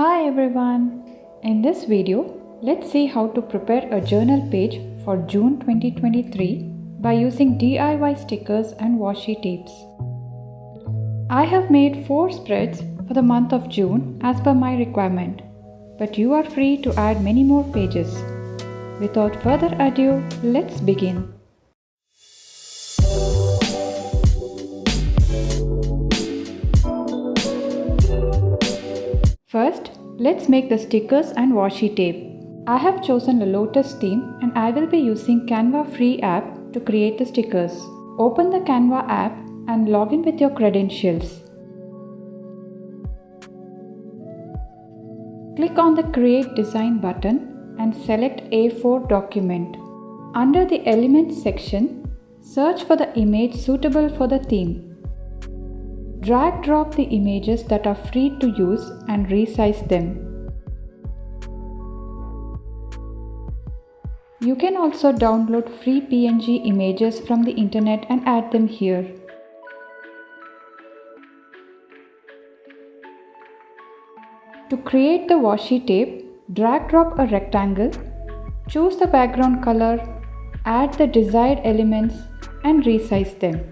Hi everyone! In this video, let's see how to prepare a journal page for June 2023 by using DIY stickers and washi tapes. I have made 4 spreads for the month of June as per my requirement, but you are free to add many more pages. Without further ado, let's begin. First, let's make the stickers and washi tape. I have chosen the Lotus theme and I will be using Canva free app to create the stickers. Open the Canva app and log in with your credentials. Click on the Create Design button and select A4 document. Under the Elements section, search for the image suitable for the theme. Drag-drop the images that are free to use and resize them. You can also download free PNG images from the internet and add them here. To create the washi tape, drag-drop a rectangle, choose the background color, add the desired elements and resize them.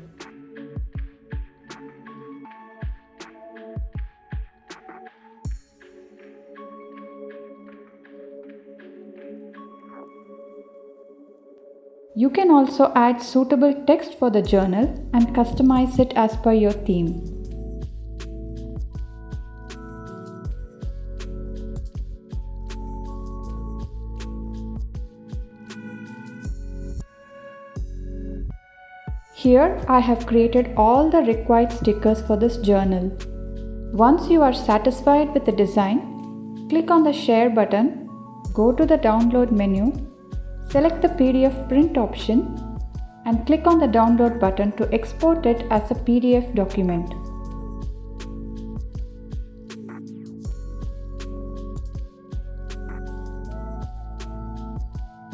You can also add suitable text for the journal and customize it as per your theme. Here I have created all the required stickers for this journal. Once you are satisfied with the design, click on the Share button, go to the Download menu, select the PDF print option and click on the Download button to export it as a PDF document.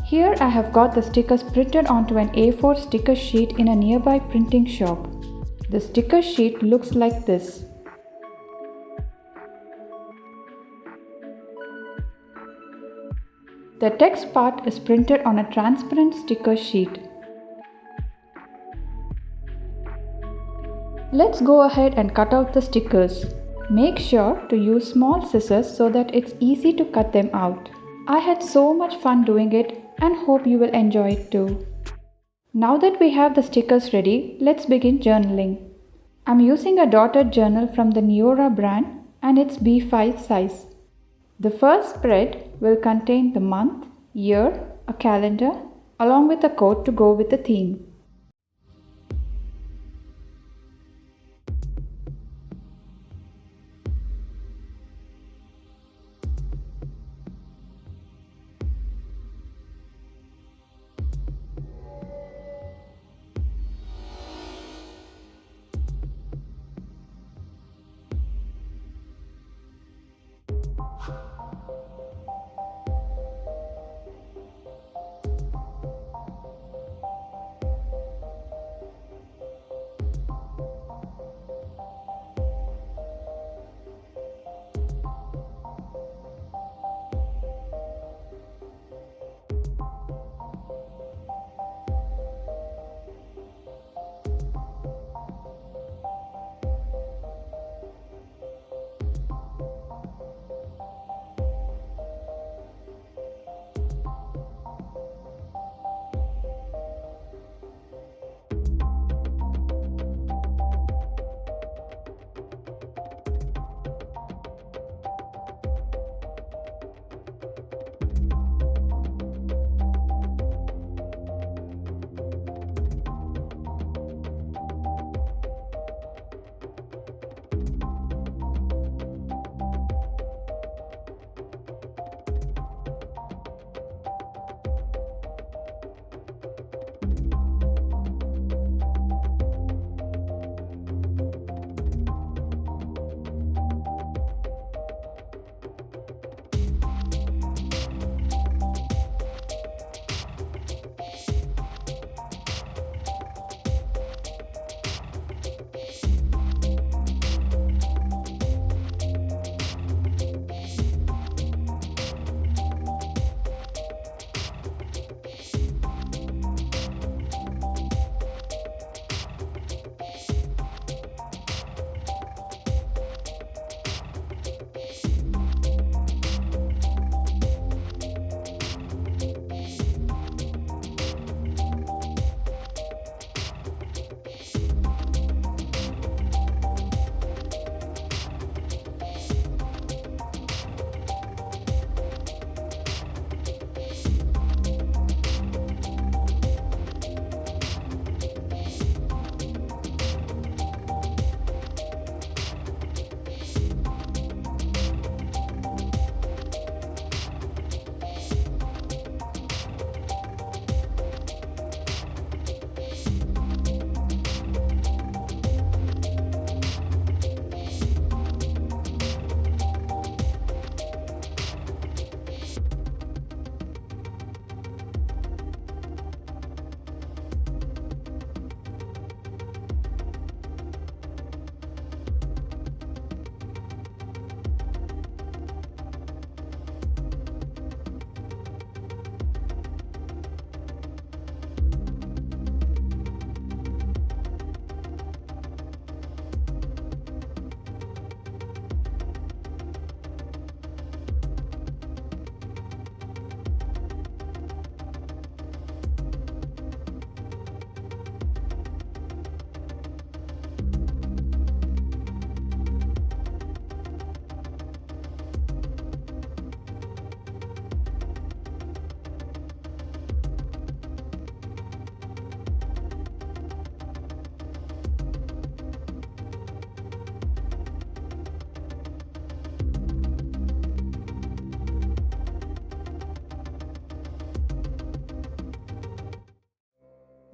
Here I have got the stickers printed onto an A4 sticker sheet in a nearby printing shop. The sticker sheet looks like this. The text part is printed on a transparent sticker sheet. Let's go ahead and cut out the stickers. Make sure to use small scissors so that it's easy to cut them out. I had so much fun doing it and hope you will enjoy it too. Now that we have the stickers ready, let's begin journaling. I'm using a dotted journal from the Neora brand and it's B5 size. The first spread will contain the month, year, a calendar, along with a quote to go with the theme.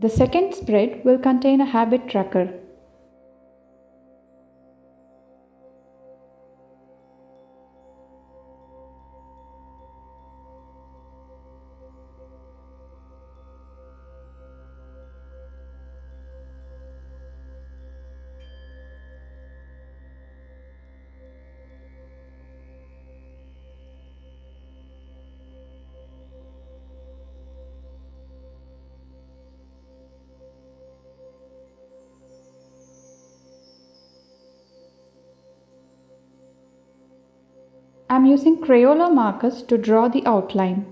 The second spread will contain a habit tracker. I'm using Crayola markers to draw the outline.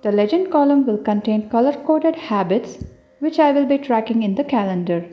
The legend column will contain color-coded habits, which I will be tracking in the calendar.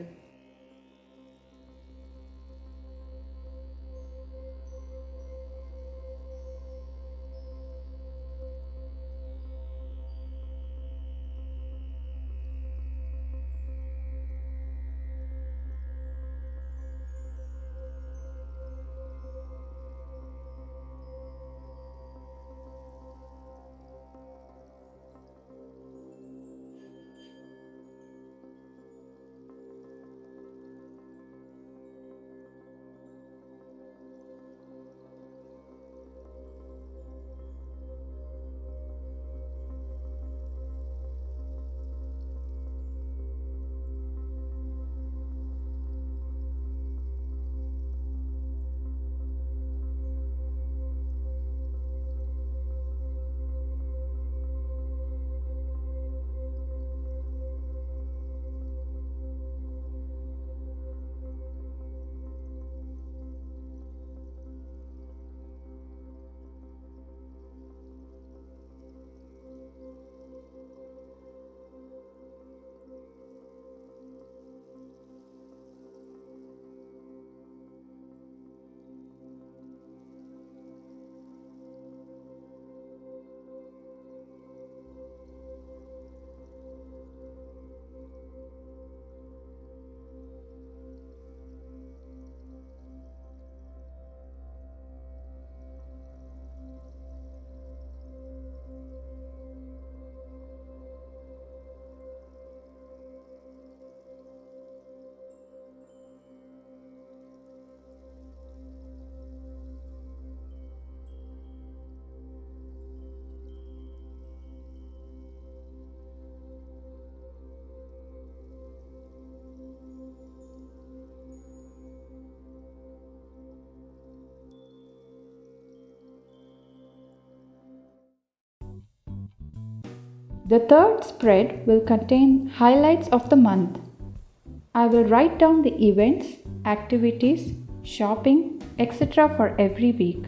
The third spread will contain highlights of the month. I will write down the events, activities, shopping, etc. for every week.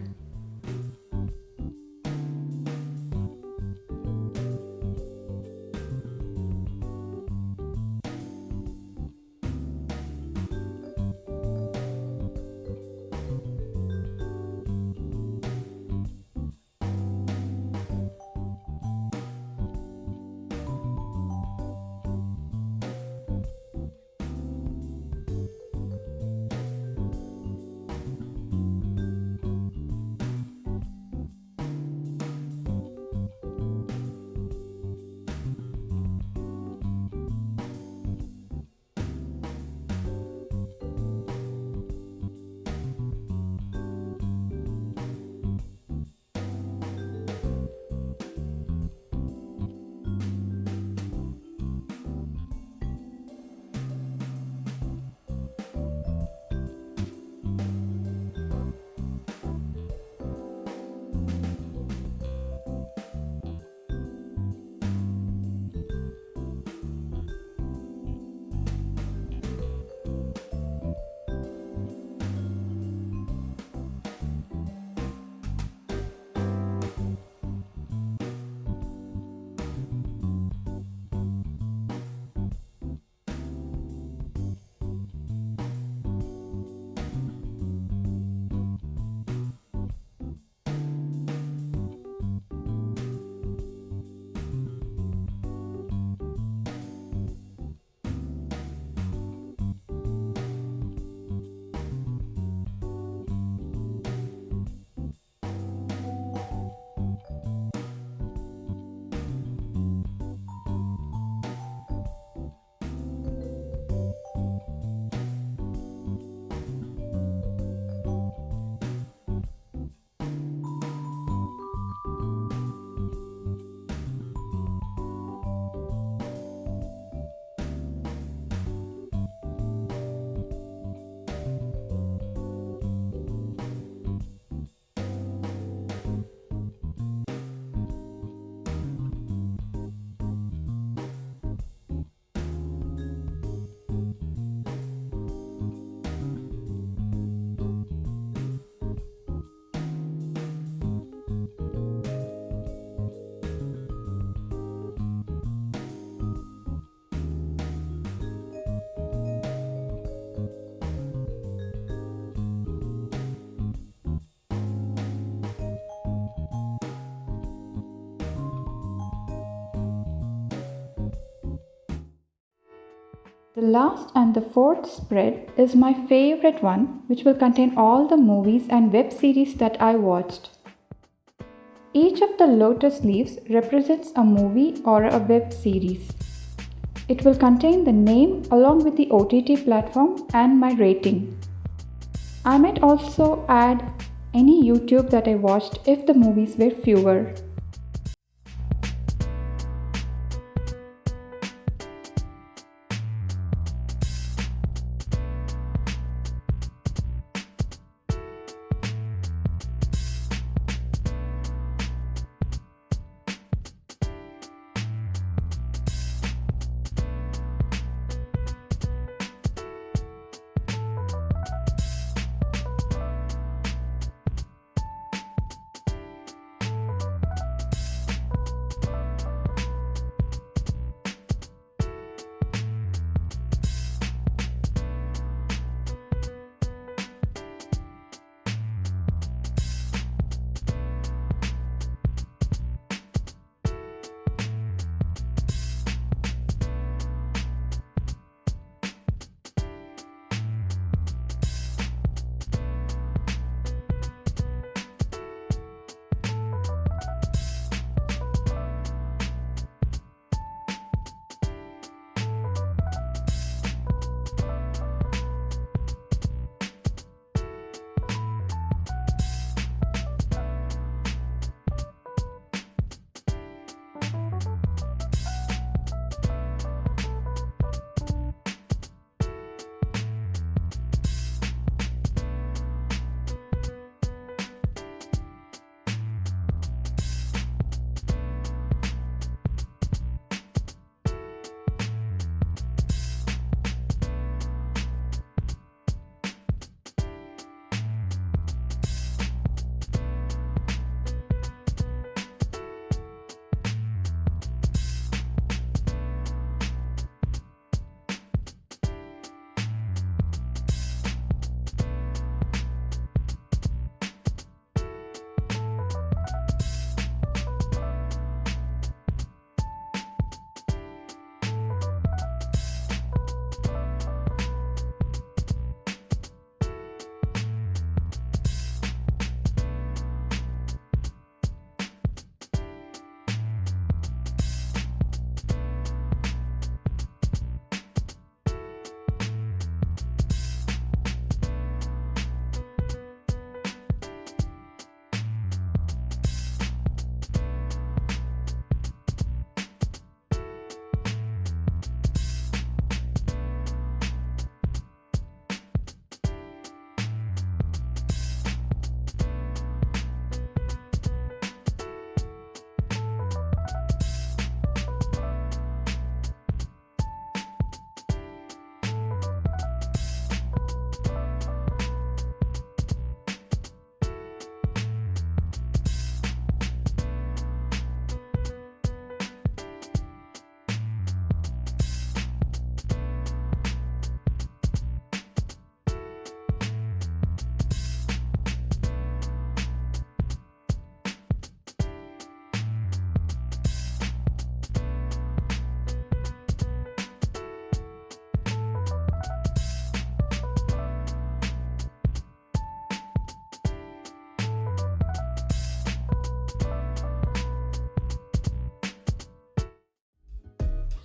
The last and the fourth spread is my favorite one, which will contain all the movies and web series that I watched. Each of the lotus leaves represents a movie or a web series. It will contain the name along with the OTT platform and my rating. I might also add any YouTube that I watched if the movies were fewer.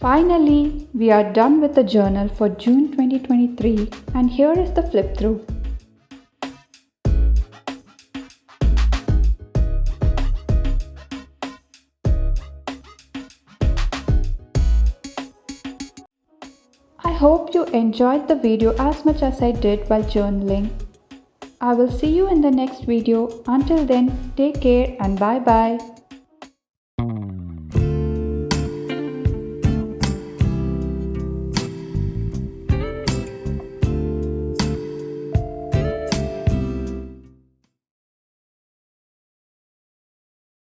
Finally, we are done with the journal for June 2023, and here is the flip through. I hope you enjoyed the video as much as I did while journaling. I will see you in the next video. Until then, take care and bye bye.